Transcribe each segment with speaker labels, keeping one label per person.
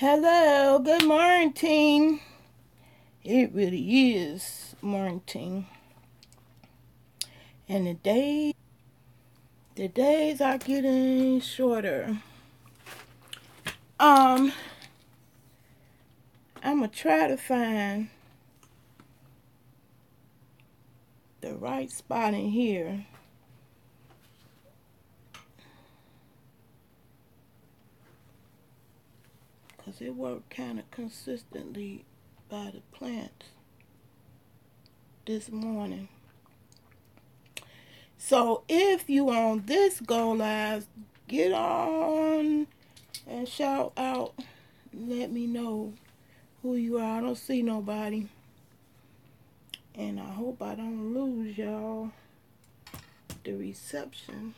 Speaker 1: Hello, good morning. It really is morning. And the days are getting shorter. I'm gonna try to find the right spot in here. Cause it worked kind of consistently by the plants this morning. So if you on this Go Live, get on and shout out. Let me know who you are. I don't see nobody. And I hope I don't lose y'all the reception.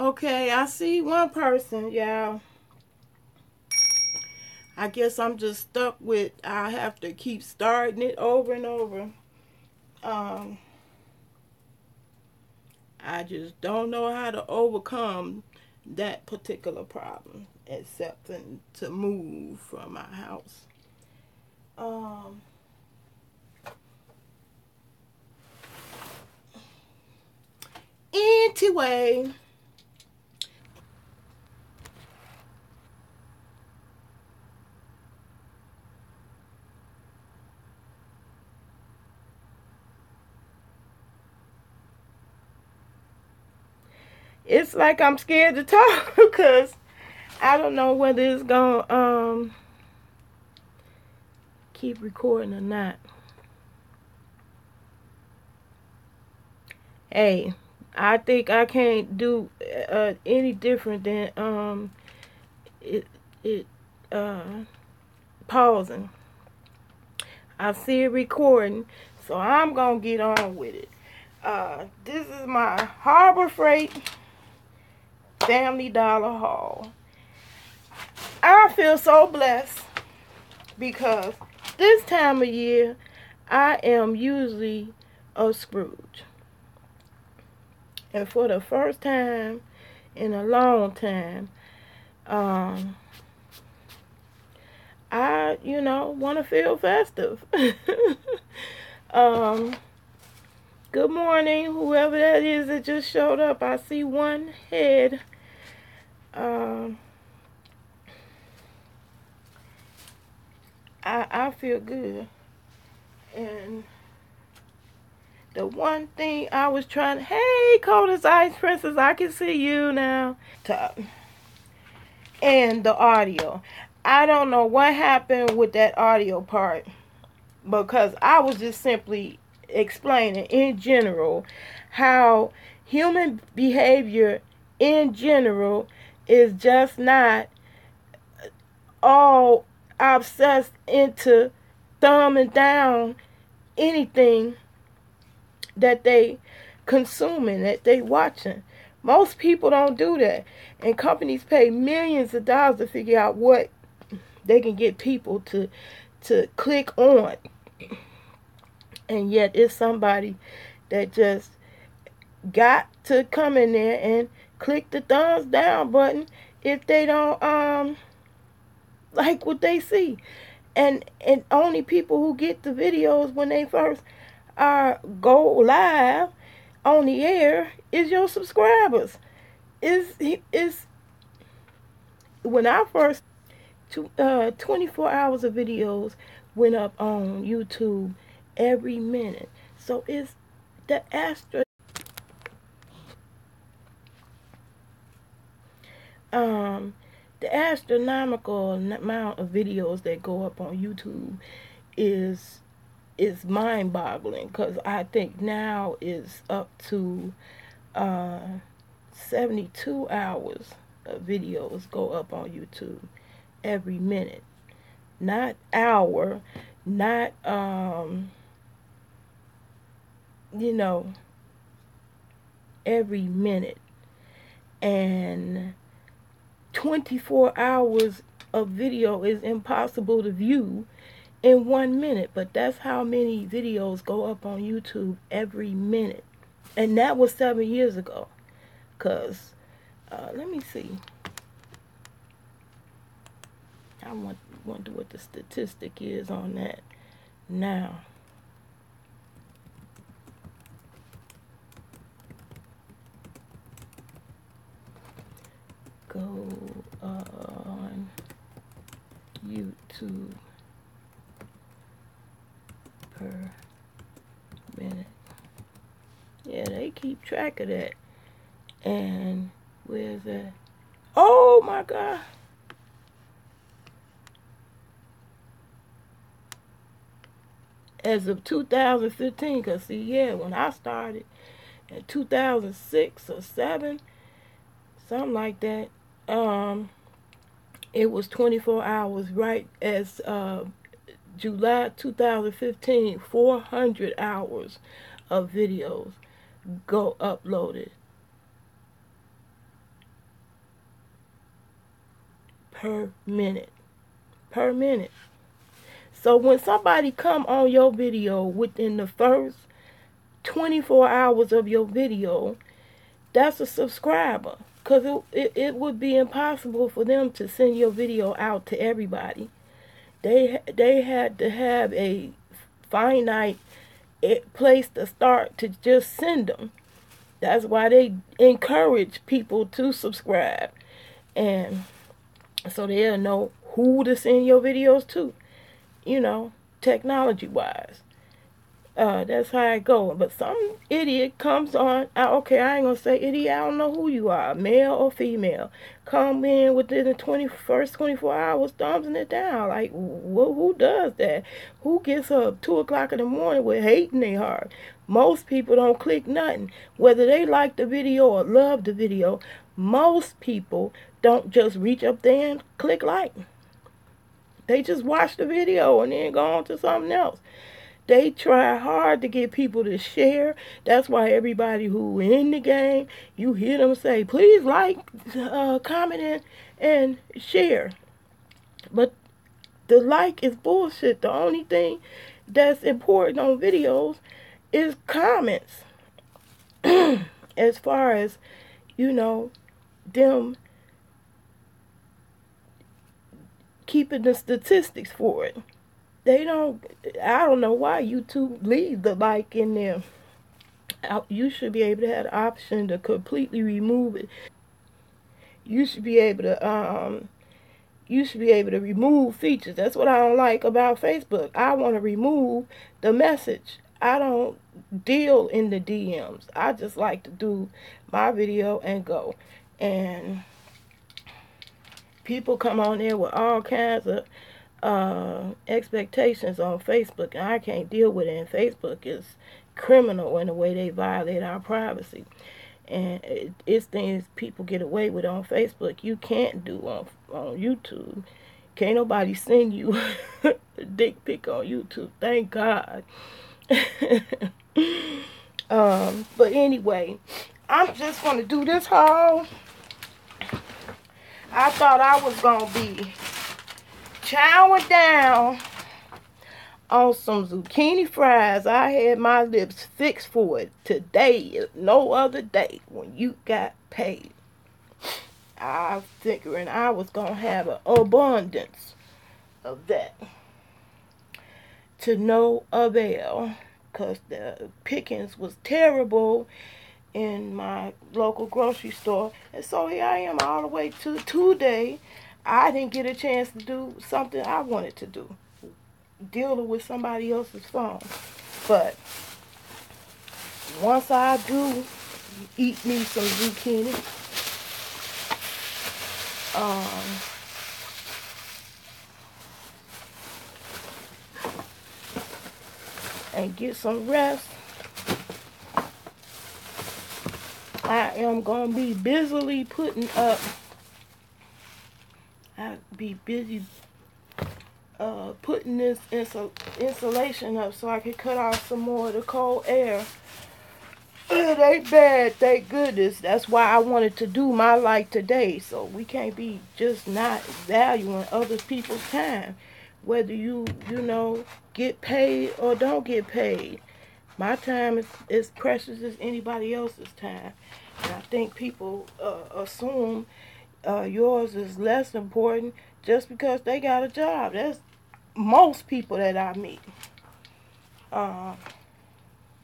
Speaker 1: Okay, I see one person, y'all. I guess I'm just stuck with I have to keep starting it over and over. Um, I just don't know how to overcome that particular problem except to move from my house. Um, anyway, it's like I'm scared to talk because I don't know whether it's gonna keep recording or not. Hey, I think I can't do any different than it it uh pausing. I see it recording, so I'm gonna get on with it. This is my Harbor Freight Family Dollar haul. I feel so blessed because this time of year I am usually a Scrooge. And for the first time in a long time, um, I, want to feel festive. um, Good morning, whoever that is that just showed up. I see one head. Um, I feel good. And the one thing I was trying to, hey, Coldest Ice Princess, I can see you now. And the audio. I don't know what happened with that audio part because I was just simply explaining in general how human behavior in general is just not all obsessed into thumbing down anything that they consuming, that they watching. Most people don't do that. And companies pay millions of dollars to figure out what they can get people to click on. And yet it's somebody that just got to come in there and click the thumbs down button if they don't like what they see. And only people who get the videos when they first go live on the air is your subscribers. Is when I first 24 hours of videos went up on YouTube every minute. So it's the um the astronomical amount of videos that go up on YouTube is mind-boggling because I think now is up to uh, 72 hours of videos go up on YouTube every minute. Not hour, not, you know, every minute. And 24 hours of video is impossible to view in 1 minute, but that's how many videos go up on YouTube every minute. And that was 7 years ago. Because, let me see. I wonder what the statistic is on that now. Go on YouTube per minute. Yeah, they keep track of that. And where's that? Oh my God. As of 2015, because see, yeah, when I started in 2006 or 7, something like that, it was 24 hours, right as July 2015, 400 hours of videos go uploaded per minute. Per minute. So when somebody come on your video within the first 24 hours of your video, that's a subscriber. Because it would be impossible for them to send your video out to everybody. They had to have a finite place to start to just send them. That's why they encourage people to subscribe. And so they'll know who to send your videos to, you know, technology-wise. That's how it goes. But some idiot comes on, okay, I ain't going to say idiot, I don't know who you are, male or female, come in within the first 24 hours, thumbsing it down. Like, who does that? Who gets up 2 o'clock in the morning with hate in their heart? Most people don't click nothing. Whether they like the video or love the video, most people don't just reach up there and click like. They just watch the video and then go on to something else. They try hard to get people to share. That's why everybody who in the game, you hear them say, please like, comment, and share. But the like is bullshit. The only thing that's important on videos is comments. As far as, you know, them keeping the statistics for it. They don't, I don't know why YouTube leaves the like in there. You should be able to have the option to completely remove it. You should be able to, remove features. That's what I don't like about Facebook. I want to remove the message. I don't deal in the DMs. I just like to do my video and go. And people come on there with all kinds of expectations on Facebook, and I can't deal with it. And Facebook is criminal in the way they violate our privacy. And it's things people get away with on Facebook you can't do on YouTube. Can't nobody send you a dick pic on YouTube. Thank God. But anyway, I'm just going to do this haul. I thought I was going to be chowing down on some zucchini fries. I had my lips fixed for it. Today is no other day when you got paid. I was figuring I was going to have an abundance of that. To no avail. Because the pickings was terrible in my local grocery store. And so here I am all the way to today. I didn't get a chance to do something I wanted to do. Dealing with somebody else's phone. But once I do eat me some zucchini, and get some rest, I am going to be busily putting up, I'll be busy putting this insulation up so I can cut off some more of the cold air. It ain't bad, thank goodness. That's why I wanted to do my light today. So we can't be just not valuing other people's time. Whether you know, get paid or don't get paid. My time is as precious as anybody else's time. And I think people assume yours is less important just because they got a job. That's most people that I meet.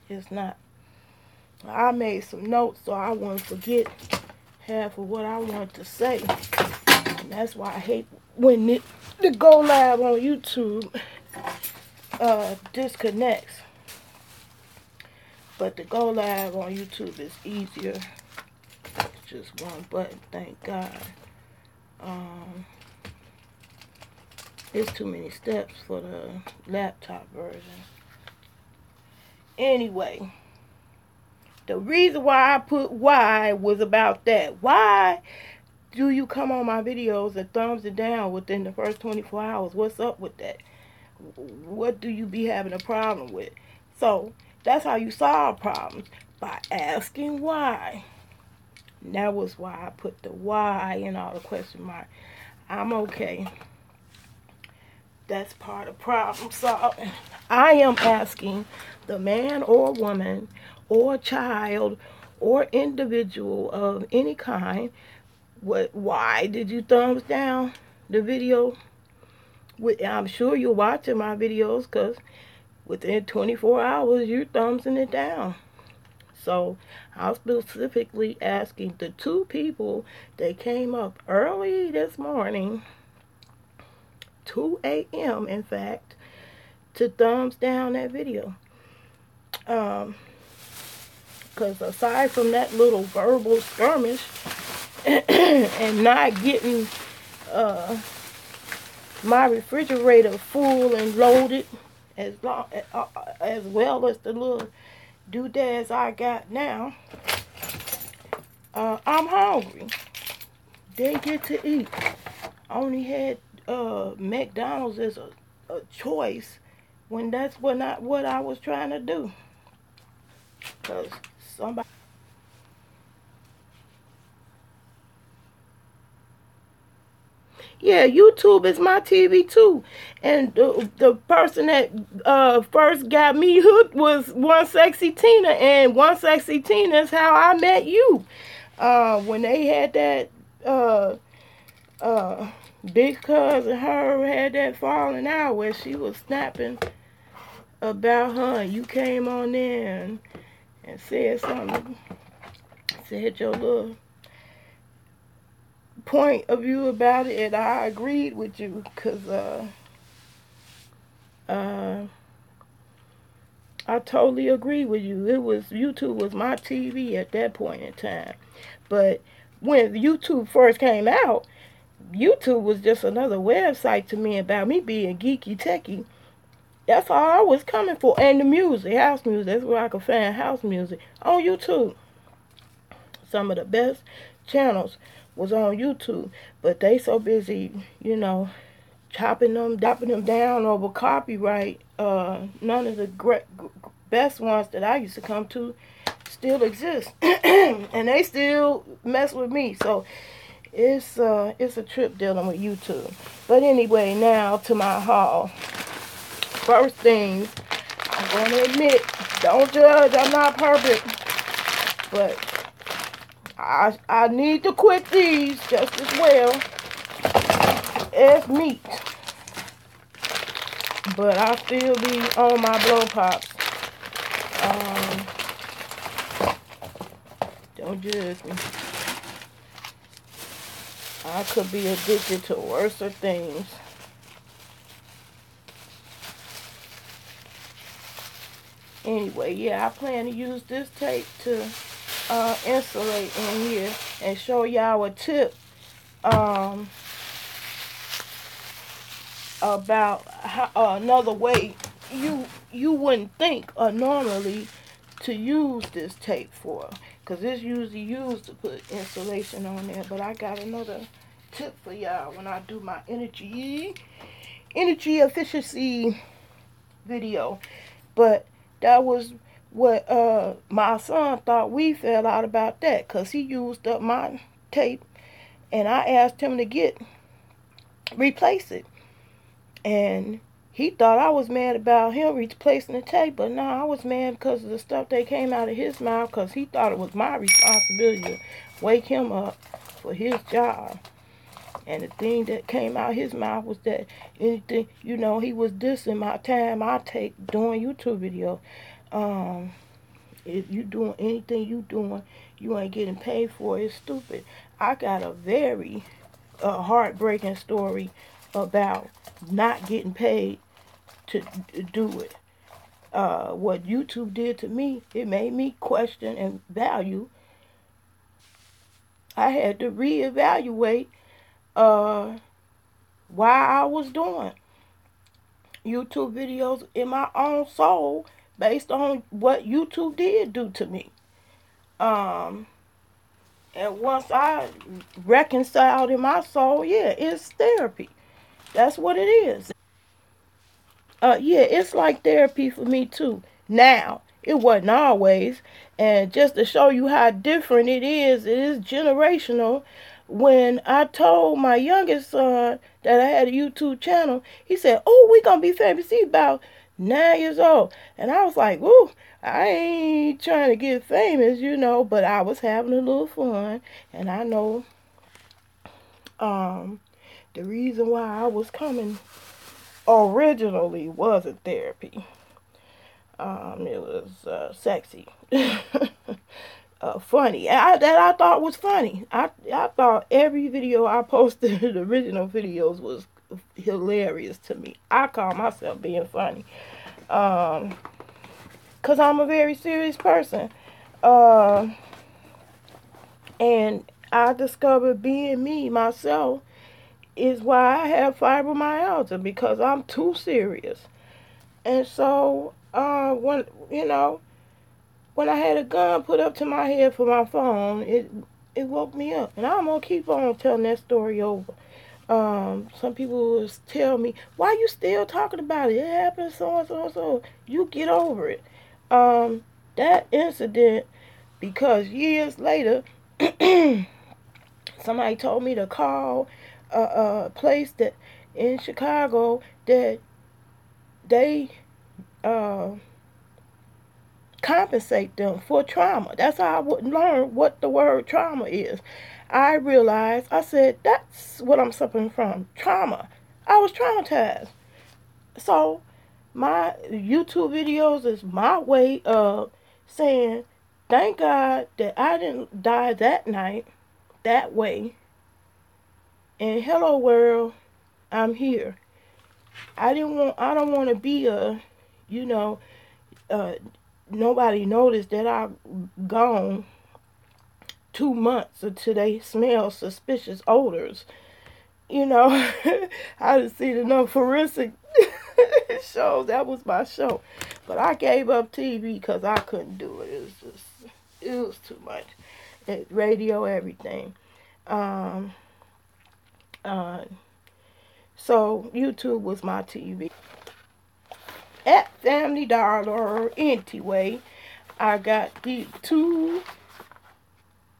Speaker 1: It's not. I made some notes so I wouldn't forget half of what I wanted to say. And that's why I hate when the Go Live on YouTube disconnects. But the Go Live on YouTube is easier. It's just one button, thank God. It's too many steps for the laptop version. Anyway, the reason why I put why was about that. Why do you come on my videos and thumbs it down within the first 24 hours? What's up with that? What do you be having a problem with? So, that's how you solve problems, by asking why. And that was why I put the why in all the question mark. I'm okay. That's part of problem solving. I am asking the man or woman or child or individual of any kind, why did you thumbs down the video? I'm sure you're watching my videos because within 24 hours you're thumbsing it down. So I'm specifically asking the two people that came up early this morning, 2 a.m. in fact, to thumbs down that video. Because aside from that little verbal skirmish and not getting my refrigerator full and loaded as well as the little doodads I got now, I'm hungry. Didn't get to eat. Only had McDonald's as a choice when that's not what I was trying to do. Because somebody... Yeah, YouTube is my TV too. And the person that first got me hooked was One Sexy Tina. And One Sexy Tina is how I met you. When they had that, Big Cuz and her had that falling out where she was snapping about her. You came on there and said something. Said your little point of view about it, and I agreed with you because I totally agree with you. YouTube was my TV at that point in time. But when YouTube first came out, YouTube was just another website to me about me being geeky techie. That's all I was coming for. And the music, house music, that's where I could find house music on YouTube. Some of the best channels was on YouTube, but they so busy, you know, chopping them down over copyright. None of the best ones that I used to come to still exist, and they still mess with me. So it's a trip dealing with YouTube. But anyway, now to my haul. First thing, I'm going to admit, don't judge, I'm not perfect, but I need to quit these just as well as meat. But I still be on my blow pops. Don't judge me. I could be addicted to worser things. Anyway, yeah, I plan to use this tape to insulate in here and show y'all a tip about how, another way you wouldn't think normally to use this tape for, because it's usually used to put insulation on there. But I got another tip for y'all when I do my energy efficiency video. But that was what my son thought we fell out about that, because he used up my tape, and I asked him to replace it, and he thought I was mad about him replacing the tape. But no, I was mad because of the stuff that came out of his mouth, because he thought it was my responsibility to wake him up for his job. And the thing that came out of his mouth was that anything, he was dissing my time I take doing YouTube videos. If you doing anything you ain't getting paid for, it's stupid. I got a very heartbreaking story about not getting paid to do it. What YouTube did to me, it made me question and value. I had to reevaluate why I was doing YouTube videos in my own soul based on what YouTube did do to me. And once I reconciled in my soul, yeah, it's therapy. That's what it is. Yeah, it's like therapy for me too. Now, it wasn't always. And just to show you how different it is generational. When I told my youngest son that I had a YouTube channel, he said, "Oh, we gonna be famous." He's about 9 years old. And I was like, "Woo, I ain't trying to get famous, but I was having a little fun." And I know the reason why I was coming originally wasn't therapy. It was sexy. Funny. That I thought was funny. I thought every video I posted, the original videos, was hilarious to me. I call myself being funny. Because I'm a very serious person. And I discovered being me myself is why I have fibromyalgia, because I'm too serious. And so, when I had a gun put up to my head for my phone, it woke me up. And I'm going to keep on telling that story over. Some people will tell me, "Why you still talking about it? It happened so and so and so. You get over it." That incident, because years later, somebody told me to call a place that in Chicago that they compensate them for trauma. That's how I would learn what the word trauma is. I realized, I said, that's what I'm suffering from, trauma. I was traumatized. So my YouTube videos is my way of saying, thank God that I didn't die that night that way. And hello world, I'm here. I don't want to be nobody noticed that I've gone 2 months until they smell suspicious odors. I done seen enough forensic shows. That was my show. But I gave up TV because I couldn't do it. It was too much. Radio, everything. So YouTube was my TV. At Family Dollar, anyway, I got the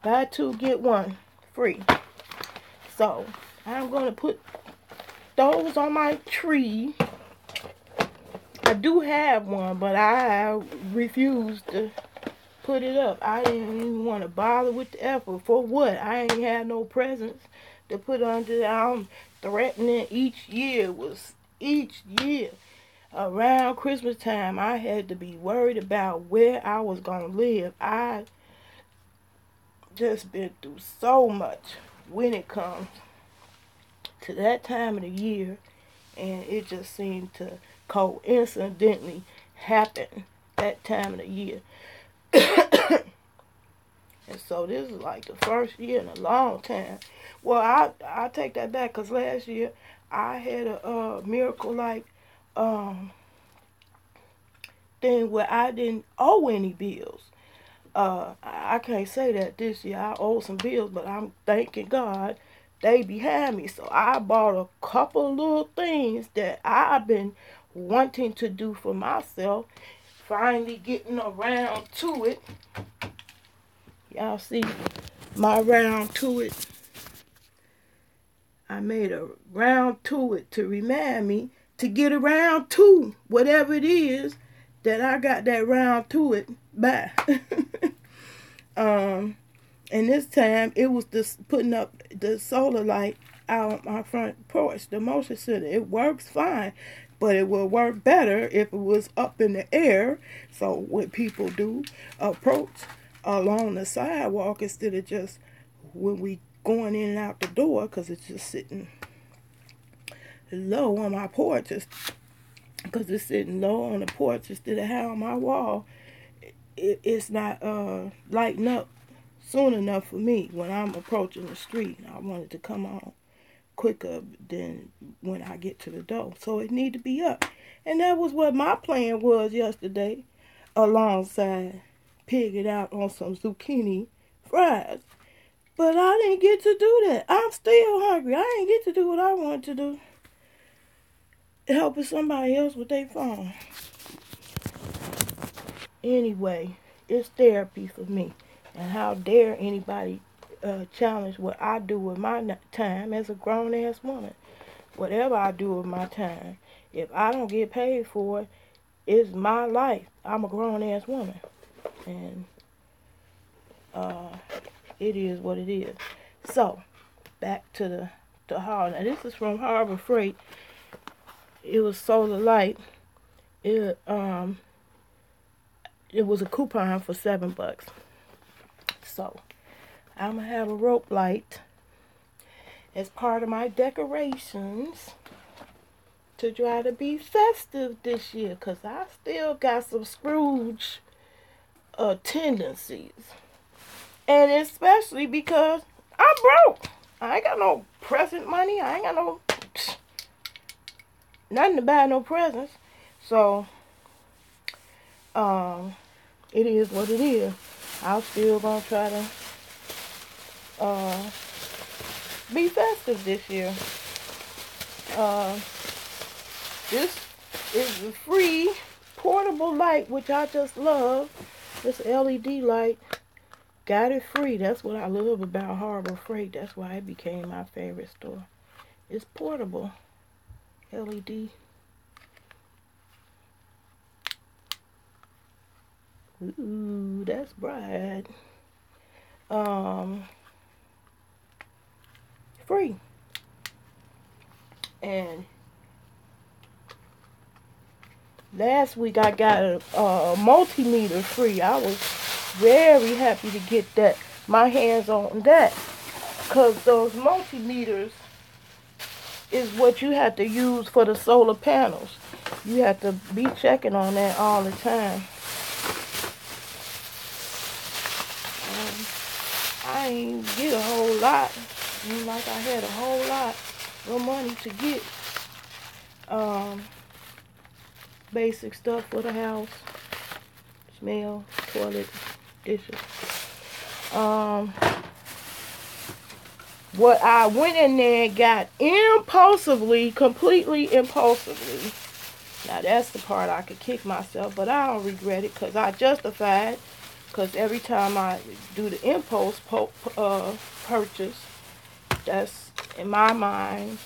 Speaker 1: buy 2 get 1 free. So I'm gonna put those on my tree. I do have one, but I refused to put it up. I didn't even want to bother with the effort. For what? I ain't had no presents to put under. I'm threatening each year. Around Christmas time, I had to be worried about where I was going to live. I just been through so much when it comes to that time of the year, and it just seemed to coincidentally happen that time of the year. And so this is like the first year in a long time. Well, I take that back, because last year I had a miracle like thing where I didn't owe any bills. I can't say that this year I owe some bills, but I'm thanking God they behind me. So I bought a couple little things that I've been wanting to do for myself. Finally getting around to it. Y'all see my round to it. I made a round to it to remind me to get around to whatever it is that I got that round to it by. And this time it was just putting up the solar light out on my front porch, the motion center. It works fine, but it will work better if it was up in the air. So what people do, approach along the sidewalk instead of just when we going in and out the door, because it's just sitting low on my porch, because it's sitting low on the porch instead of high on my wall. It's not lighting up soon enough for me when I'm approaching the street. I want it to come on quicker than when I get to the door. So it need to be up. And that was what my plan was yesterday, alongside pigging out on some zucchini fries. But I didn't get to do that. I'm still hungry. I didn't get to do what I wanted to do. Helping somebody else with their phone. Anyway, it's therapy for me. And how dare anybody challenge what I do with my time as a grown-ass woman. Whatever I do with my time, if I don't get paid for it, it's my life. I'm a grown-ass woman. And it is what it is. So, back to the haul. Now, this is from Harbor Freight. It was solar light. It was a coupon for $7. So, I'm going to have a rope light as part of my decorations to try to be festive this year, because I still got some Scrooge tendencies. And especially because I'm broke. I ain't got no present money. I ain't got no nothing to buy no presents. So, it is what it is. I'm still going to try to be festive this year. This is a free portable light, which I just love. This LED light. Got it free. That's what I love about Harbor Freight. That's why it became my favorite store. It's portable. LED. Ooh, that's bright. Free. And last week I got a multimeter free. I was very happy to get that, my hands on that, because those multimeters is what you have to use for the solar panels. You have to be checking on that all the time. I ain't get a whole lot. Seemed like I had a whole lot of money to get basic stuff for the house. Smell, toilet, dishes. What I went in there and got impulsively, completely impulsively. Now that's the part I could kick myself, but I don't regret it, because I justified. Because every time I do the impulse purchase, that's, in my mind,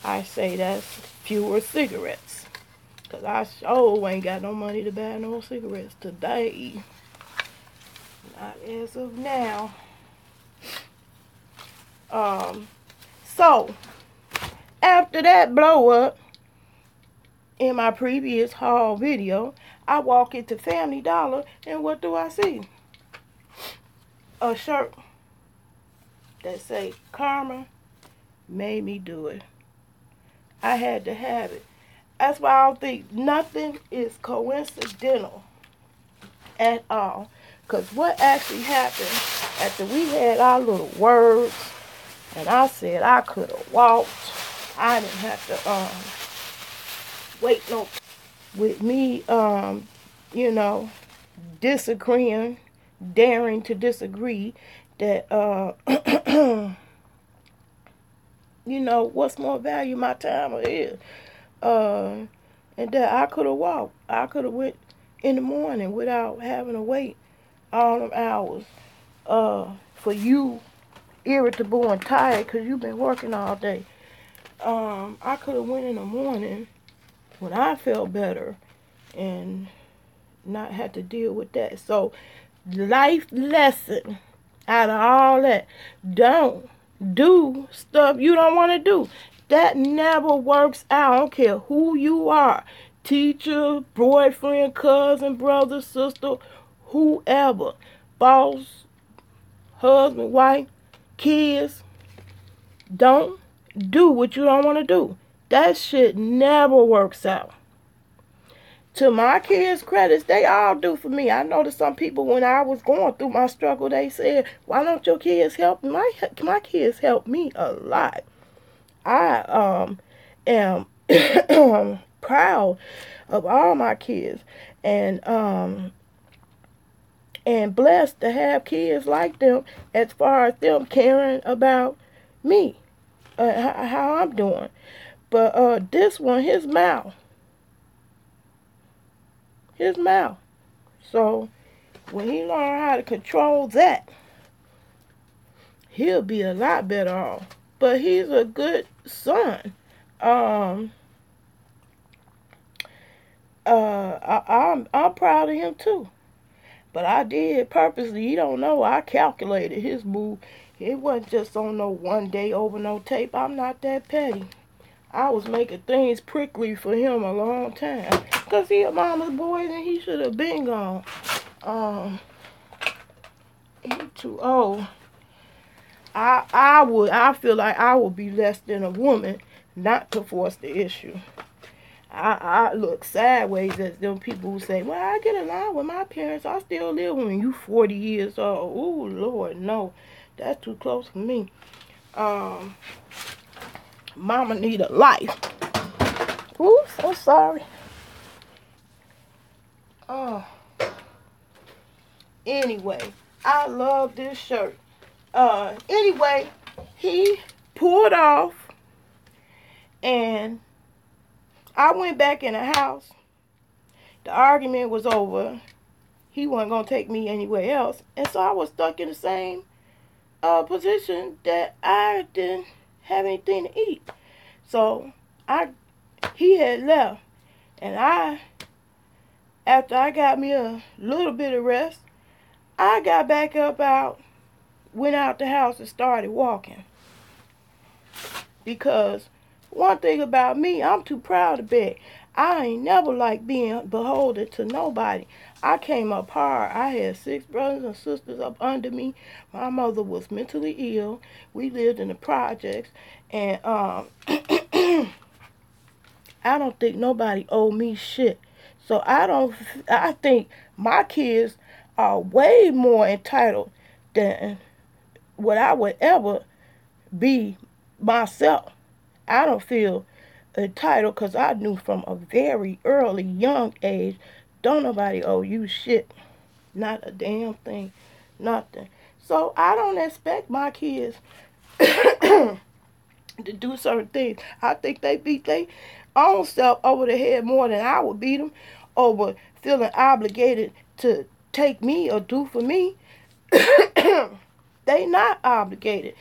Speaker 1: I say that's fewer cigarettes. Because I sure ain't got no money to buy no cigarettes today. Not as of now. So, after that blow up in my previous haul video, I walk into Family Dollar, and what do I see? A shirt that say, Karma made me do it. I had to have it. That's why I don't think nothing is coincidental at all. Because what actually happened after we had our little words, and I said I could have walked, I didn't have to wait with me, disagreeing daring to disagree that, you know, what's more value, my time or his? And that I could have walked. I could have went in the morning without having to wait all them hours for you irritable and tired because you've been working all day. I could have went in the morning when I felt better and not had to deal with that. So, life lesson out of all that, don't do stuff you don't want to do. That never works out. I don't care who you are. Teacher, boyfriend, cousin, brother, sister, whoever. Boss, husband, wife, kids. Don't do what you don't want to do. That shit never works out. To my kids' credits, they all do for me. I know that some people, when I was going through my struggle, they said, why don't your kids help? My kids help me a lot. I am proud of all my kids and blessed to have kids like them as far as them caring about me, how I'm doing. But this one, his mouth. So when he learn how to control that, he'll be a lot better off. But he's a good son. I'm proud of him too. But I did purposely. You don't know. I calculated his move. It wasn't just on no one day over no tape. I'm not that petty. I was making things prickly for him a long time. Because he a mama's boy and he should have been gone. He too old. I feel like I would be less than a woman not to force the issue. I look sideways at them people who say, well, I get along with my parents. I still live when you 40 years old. Oh, Lord, no. That's too close for me. Mama need a life. Ooh, so sorry. Anyway, I love this shirt. Anyway, he pulled off and I went back in the house. The argument was over. He wasn't going to take me anywhere else. And so I was stuck in the same position that I didn't have anything to eat. So he had left. And after I got me a little bit of rest, I got back up went out the house and started walking. Because one thing about me, I'm too proud to beg. I ain't never liked being beholden to nobody. I came up hard. I had 6 brothers and sisters up under me. My mother was mentally ill. We lived in the projects. And I don't think nobody owed me shit. So I think my kids are way more entitled than what I would ever be myself. I don't feel entitled because I knew from a very early, young age, don't nobody owe you shit. Not a damn thing. Nothing. So I don't expect my kids to do certain things. I think they beat their own self over the head more than I would beat them over feeling obligated to take me or do for me. They not obligated.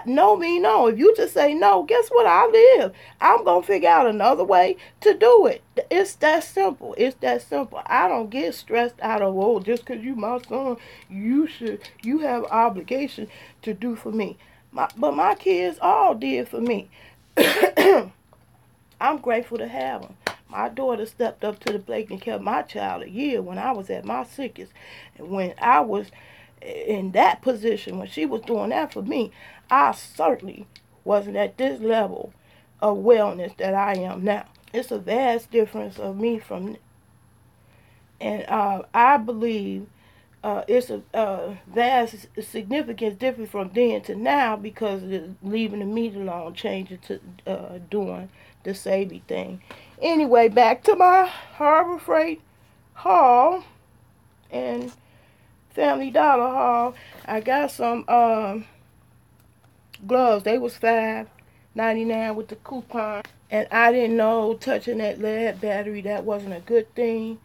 Speaker 1: No. If you just say no, guess what? I live. I'm going to figure out another way to do it. It's that simple. I don't get stressed out of, oh, just because you my son, you have obligation to do for me. But my kids all did for me. I'm grateful to have them. My daughter stepped up to the plate and kept my child a year when I was at my sickest. And when I was in that position, when she was doing that for me, I certainly wasn't at this level of wellness that I am now. It's a vast difference of me from, and I believe it's a vast significant difference from then to now because of leaving the meat alone, changing to doing the Savvy thing. Anyway, back to my Harbor Freight haul, and Family Dollar haul. I got some gloves. They was $5.99 with the coupon. And I didn't know touching that lead battery, that wasn't a good thing.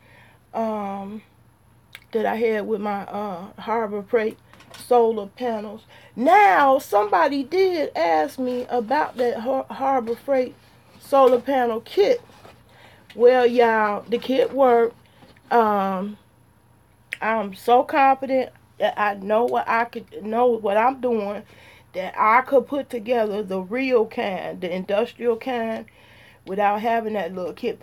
Speaker 1: That I had with my Harbor Freight solar panels. Now, somebody did ask me about that Harbor Freight solar panel kit. Well, y'all, the kit worked. I'm so confident that I know what I'm doing, that I could put together the real kind, the industrial kind, without having that little kit.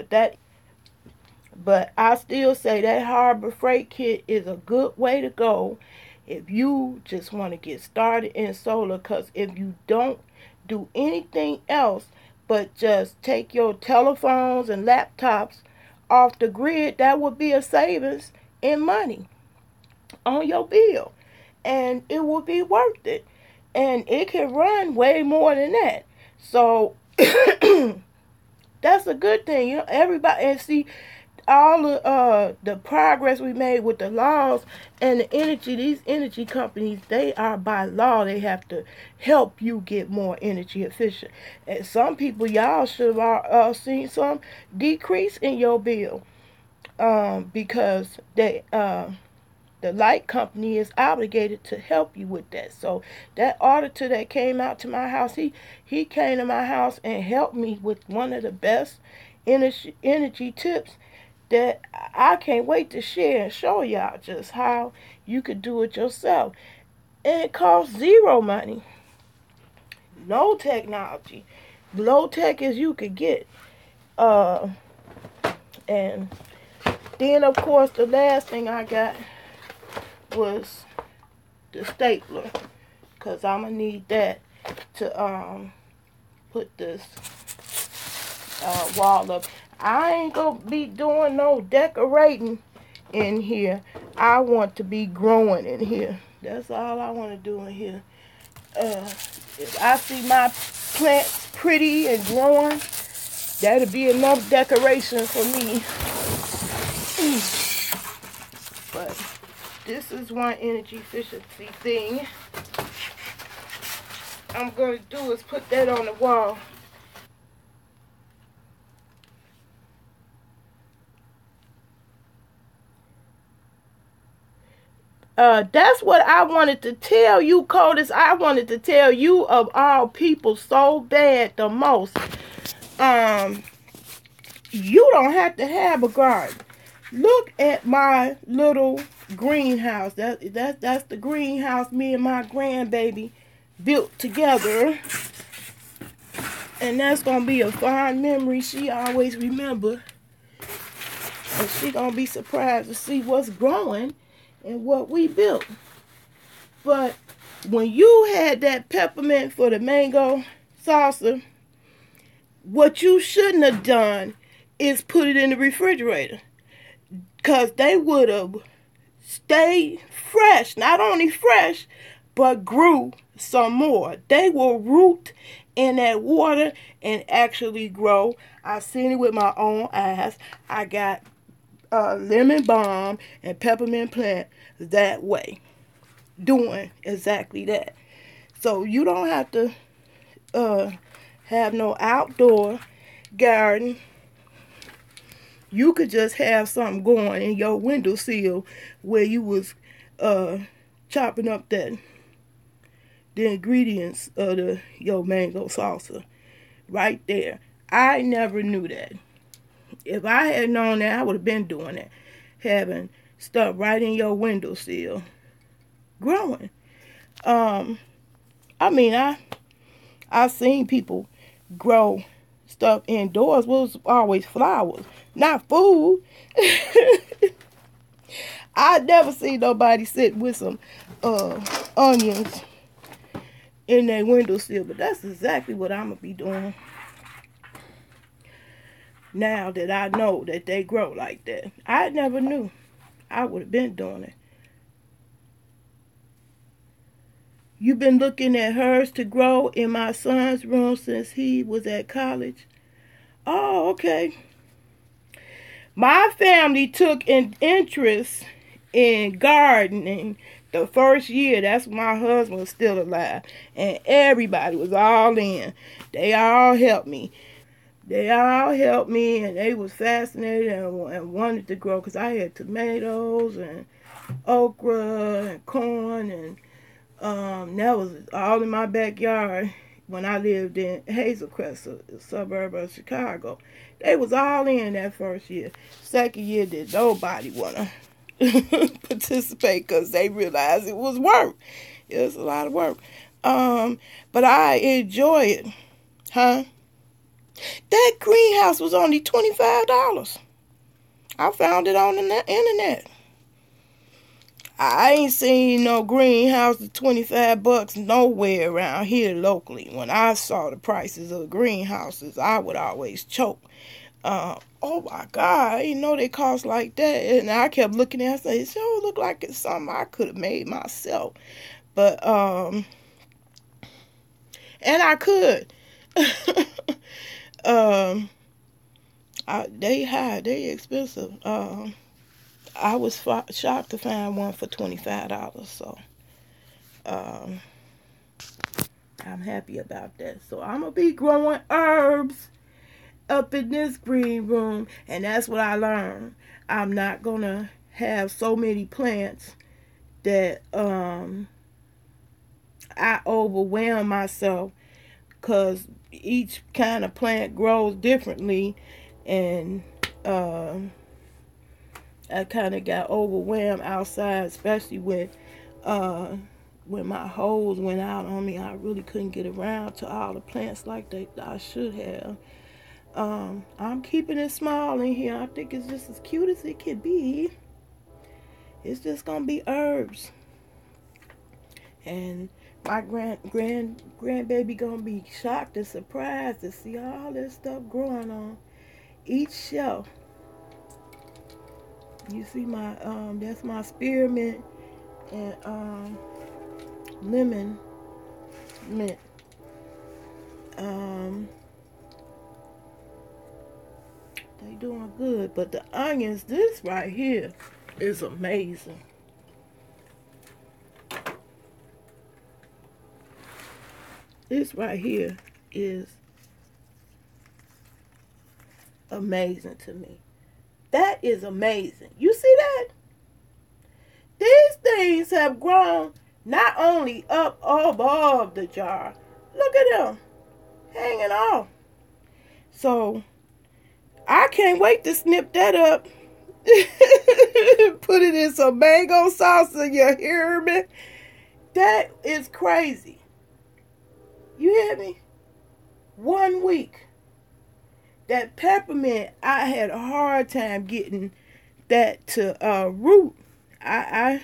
Speaker 1: But I still say that Harbor Freight kit is a good way to go if you just want to get started in solar. Because if you don't do anything else but just take your telephones and laptops off the grid, that would be a savings in money on your bill. And it will be worth it. And it can run way more than that. So that's a good thing. You know, everybody, and see, all the progress we made with the laws and the energy, these energy companies, they are by law, they have to help you get more energy efficient. And some people, y'all should have seen some decrease in your bill, because the light company is obligated to help you with that. So that auditor that came out to my house, he came to my house and helped me with one of the best energy tips that I can't wait to share and show y'all just how you could do it yourself. And it costs zero money. No technology. Low tech as you could get. And then, of course, the last thing I got was the stapler. Because I'm going to need that to put this wall up. I ain't gonna be doing no decorating in here. I want to be growing in here. That's all I want to do in here. If I see my plants pretty and growing, that'll be enough decoration for me. But this is one energy efficiency thing I'm gonna do, is put that on the wall. That's what I wanted to tell you, Codis. I wanted to tell you, of all people, so bad the most. You don't have to have a garden. Look at my little greenhouse. That's the greenhouse me and my grandbaby built together. And that's going to be a fond memory she always remember. And she going to be surprised to see what's growing and what we built. But when you had that peppermint for the mango salsa, what you shouldn't have done is put it in the refrigerator. Because they would have stayed fresh. Not only fresh, but grew some more. They will root in that water and actually grow. I've seen it with my own eyes. I got lemon balm and peppermint plant that way, doing exactly that. So you don't have to have no outdoor garden. You could just have something going in your windowsill where you was chopping up the ingredients of your mango salsa right there. I never knew that. If I had known that, I would have been doing that. Having stuff right in your windowsill growing. I mean, I've seen people grow stuff indoors. Well, it was always flowers, not food. I never seen nobody sit with some onions in their windowsill, but that's exactly what I'm gonna be doing now that I know that they grow like that. I never knew. I would have been doing it. You've been looking at hers to grow in my son's room since he was at college. Oh, okay. My family took an interest in gardening the first year. That's when my husband was still alive. And everybody was all in. They all helped me. And they was fascinated and wanted to grow, because I had tomatoes and okra and corn, and that was all in my backyard when I lived in Hazelcrest, a suburb of Chicago. They was all in that first year. Second year, did nobody want to participate because they realized it was work. It was a lot of work. But I enjoy it. Huh? That greenhouse was only $25. I found it on the internet. I ain't seen no greenhouse for $25 nowhere around here locally. When I saw the prices of greenhouses, I would always choke. Oh my God, I didn't know they cost like that. And I kept looking at it and saying, it look like it's something I could have made myself. But, and I could. They expensive. I was shocked to find one for $25. So, I'm happy about that. So I'm gonna be growing herbs up in this green room, and that's what I learned. I'm not gonna have so many plants that I overwhelm myself, because each kind of plant grows differently, and I kind of got overwhelmed outside, especially when my hose went out on me. I really couldn't get around to all the plants like I should have. I'm keeping it small in here. I think it's just as cute as it can be. It's just gonna be herbs, and my grandbaby gonna be shocked and surprised to see all this stuff growing on each shelf. You see my that's my spearmint and lemon mint. They doing good, but the onions, this right here is amazing. This right here is amazing to me. That is amazing. You see that? These things have grown not only up above the jar. Look at them hanging off. So I can't wait to snip that up. Put it in some mango salsa. You hear me? That is crazy. You hear me? 1 week. That peppermint, I had a hard time getting that to root. I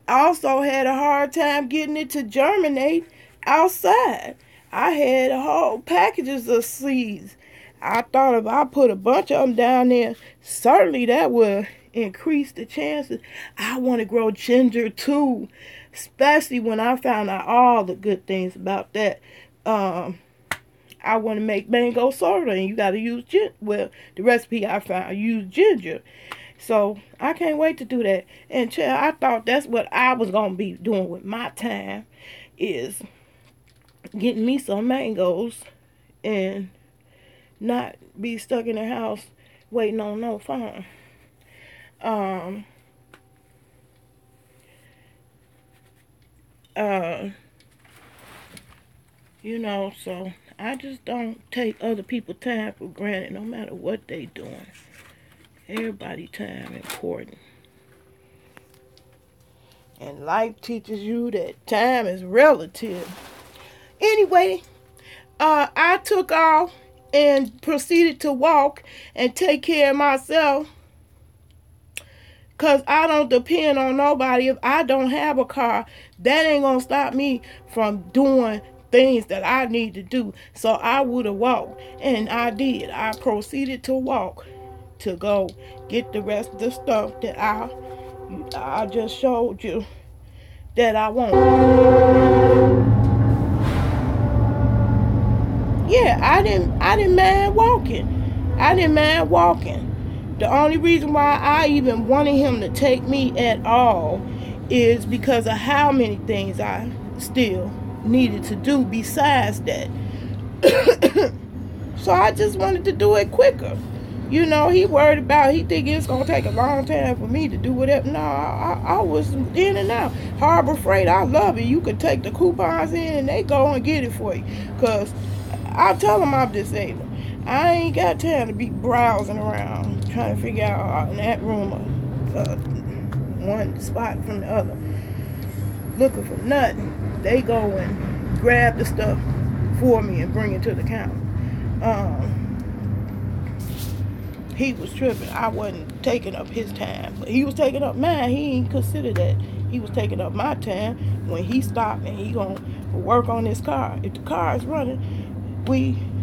Speaker 1: also had a hard time getting it to germinate outside. I had whole packages of seeds. I thought if I put a bunch of them down there, certainly that would increase the chances. I want to grow ginger too, especially when I found out all the good things about that. I want to make mango soda, and you got to use ginger. Well, the recipe I found use ginger. So I can't wait to do that. And I thought that's what I was going to be doing with my time, is getting me some mangoes and not be stuck in the house waiting on no phone. You know, so I just don't take other people's time for granted, no matter what they doing. Everybody's time important. And life teaches you that time is relative. Anyway, I took off and proceeded to walk and take care of myself, because I don't depend on nobody. If I don't have a car, that ain't going to stop me from doing things that I need to do. So I would have walked, and I did. I proceeded to walk to go get the rest of the stuff that I just showed you that I want. Yeah, I didn't mind walking. The only reason why I even wanted him to take me at all is because of how many things I still needed to do besides that. So I just wanted to do it quicker. You know, he worried about, he think it's going to take a long time for me to do whatever. No, I was in and out. Harbor Freight, I love it. You can take the coupons in and they go and get it for you. Because I tell them I'm disabled. I ain't got time to be browsing around trying to figure out in that room one spot from the other. Looking for nothing. They go and grab the stuff for me and bring it to the counter. He was tripping. I wasn't taking up his time, but he was taking up mine. He ain't consider that. He was taking up my time when he stopped and he gonna work on his car. If the car is running,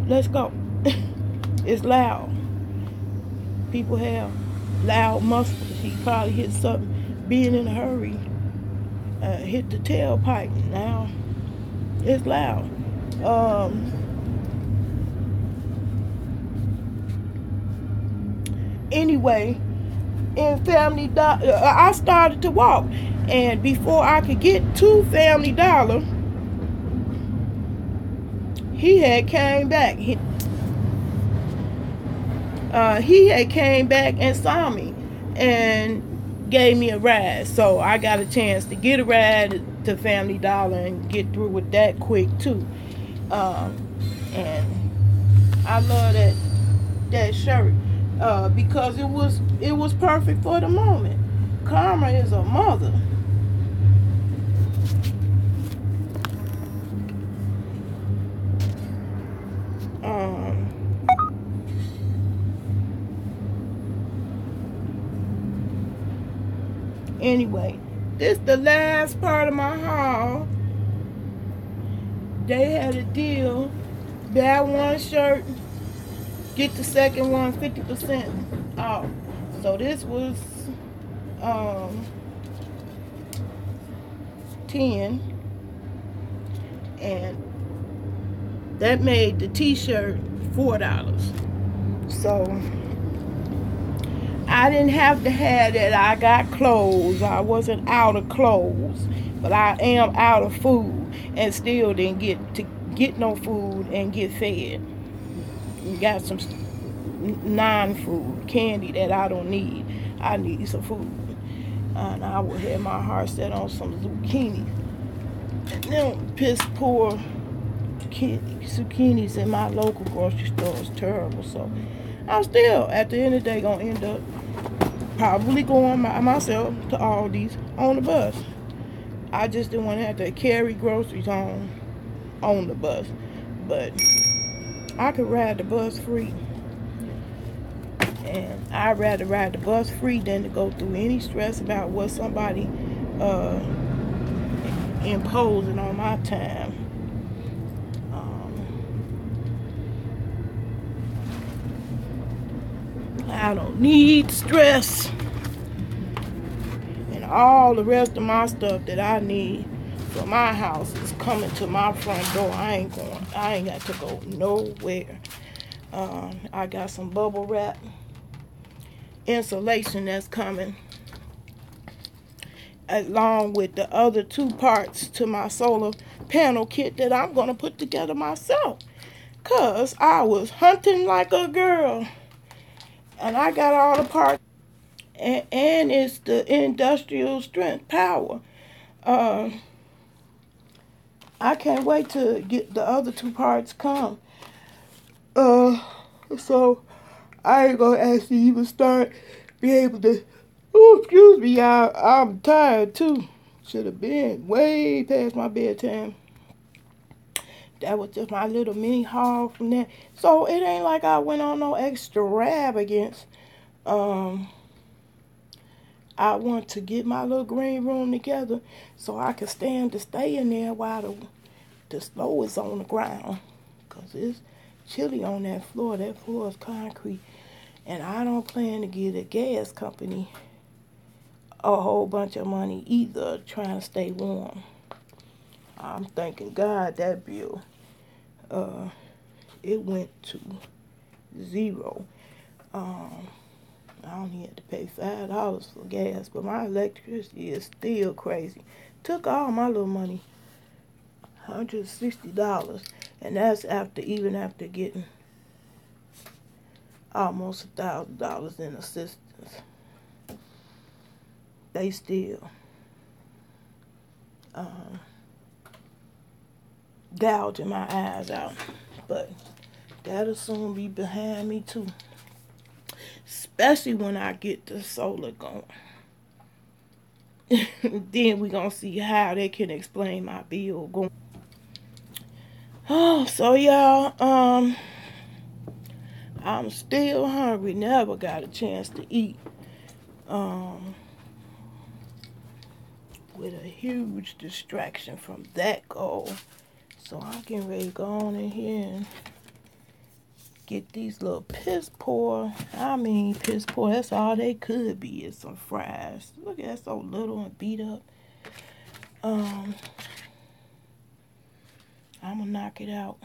Speaker 1: let's go. It's loud. People have loud muscles. He probably hit something being in a hurry. Hit the tailpipe. Now it's loud. Anyway, in Family Dollar, I started to walk, and before I could get to Family Dollar, he had came back. He had came back and saw me and gave me a ride. So I got a chance to get a ride to Family Dollar and get through with that quick too. And I love that shirt because it was perfect for the moment. Karma is a mother. Anyway, this the last part of my haul. They had a deal. Buy one shirt, get the second one 50% off. So this was 10, and that made the t-shirt $4. So I didn't have to have that. I got clothes. I wasn't out of clothes, but I am out of food and still didn't get no food and get fed. We got some non-food candy that I don't need. I need some food. And I would have my heart set on some zucchini. And them piss poor zucchinis in my local grocery store is terrible. So I'm still, at the end of the day, gonna end up probably going myself to Aldi's on the bus. I just didn't want to have to carry groceries on the bus. But I could ride the bus free. And I'd rather ride the bus free than to go through any stress about what somebody imposing on my time. I don't need stress. And all the rest of my stuff that I need for my house is coming to my front door. I ain't got to go nowhere. I got some bubble wrap insulation that's coming, along with the other 2 parts to my solar panel kit that I'm going to put together myself. Because I was hunting like a girl. And I got all the parts. And it's the industrial strength power. I can't wait to get the other 2 parts come. So I ain't gonna actually even be able to. Oh, excuse me, y'all. I'm tired too. Should have been way past my bedtime. That was just my little mini haul from that. So it ain't like I went on no extravagance. I want to get my little green room together so I can stay in there while the snow is on the ground. Because it's chilly on that floor. That floor is concrete. And I don't plan to give a gas company a whole bunch of money either trying to stay warm. I'm thanking God that bill, it went to 0. I only had to pay $5 for gas, but my electricity is still crazy. Took all my little money, $160, and that's even after getting almost $1,000 in assistance. They still gouging my eyes out, but that'll soon be behind me too. Especially when I get the solar going. Then we gonna see how they can explain my bill going. Oh, so y'all, I'm still hungry. Never got a chance to eat. With a huge distraction from that goal. So I'm getting ready to go on in here and get these little piss poor. That's all they could be is some fries. Look at that, so little and beat up. I'm gonna knock it out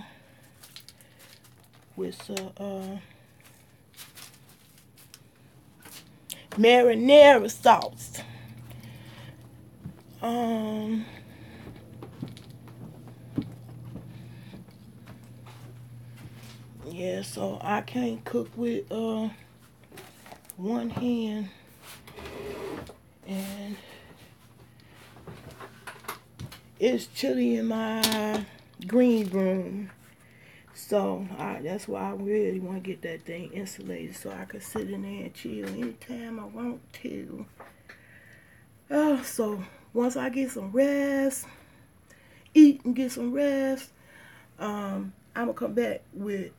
Speaker 1: with some marinara sauce. Yeah, so I can't cook with one hand, and it's chilly in my green room, so that's why I really want to get that thing insulated so I can sit in there and chill anytime I want to. So once I get some rest, eat and get some rest, I'm gonna come back with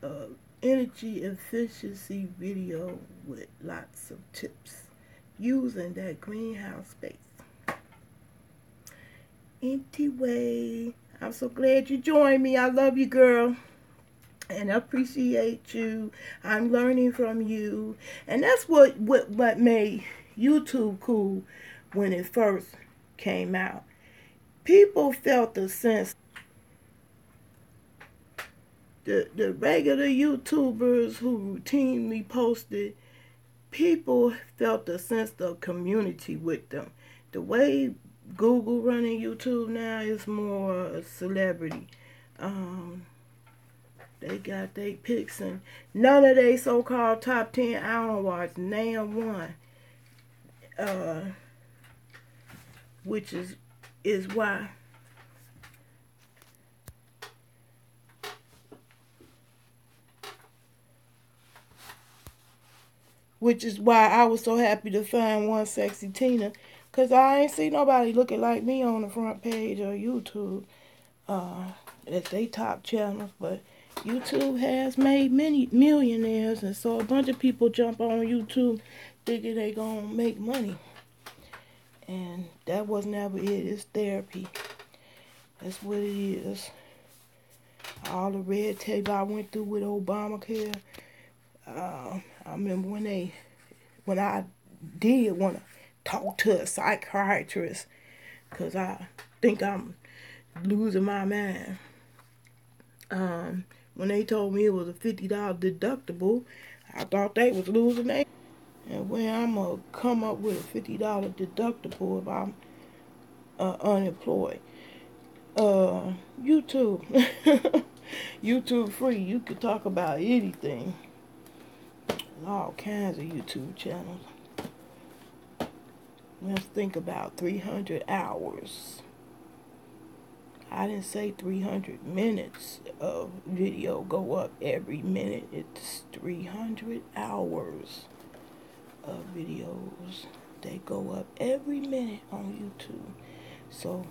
Speaker 1: energy efficiency video with lots of tips using that greenhouse space. Anyway, I'm so glad you joined me. I love you, girl, and I appreciate you. I'm learning from you, and that's what made YouTube cool when it first came out. People felt the sense. The regular YouTubers who routinely posted, people felt a sense of community with them. The way Google running YouTube now is more a celebrity. They got their picks, and none of they so-called top 10 I don't watch name one. Which is why I was so happy to find One Sexy Tina, because I ain't see nobody looking like me on the front page of YouTube. It's they top channels, but YouTube has made many millionaires, and so a bunch of people jump on YouTube thinking they gonna make money. And that was never it. It's therapy. That's what it is. All the red tape I went through with Obamacare. I remember when I did want to talk to a psychiatrist, because I think I'm losing my mind. When they told me it was a $50 deductible, I thought they was losing their. And when I'm going to come up with a $50 deductible if I'm unemployed. YouTube. YouTube free. You could talk about anything. All kinds of YouTube channels. Let's think about 300 hours. I didn't say 300 minutes of video go up every minute. It's 300 hours of videos. They go up every minute on YouTube. So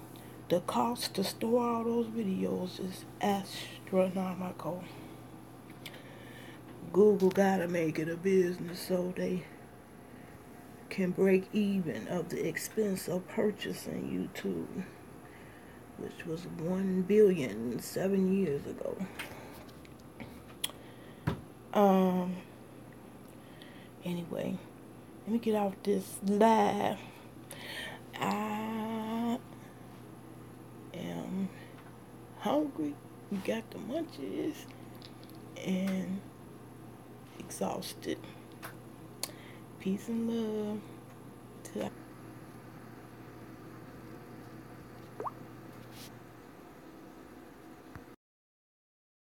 Speaker 1: the cost to store all those videos is astronomical. Google gotta make it a business so they can break even of the expense of purchasing YouTube, which was $1 billion 7 years ago. Anyway, let me get off this live. I am hungry. We got the munchies and exhausted. Peace and love.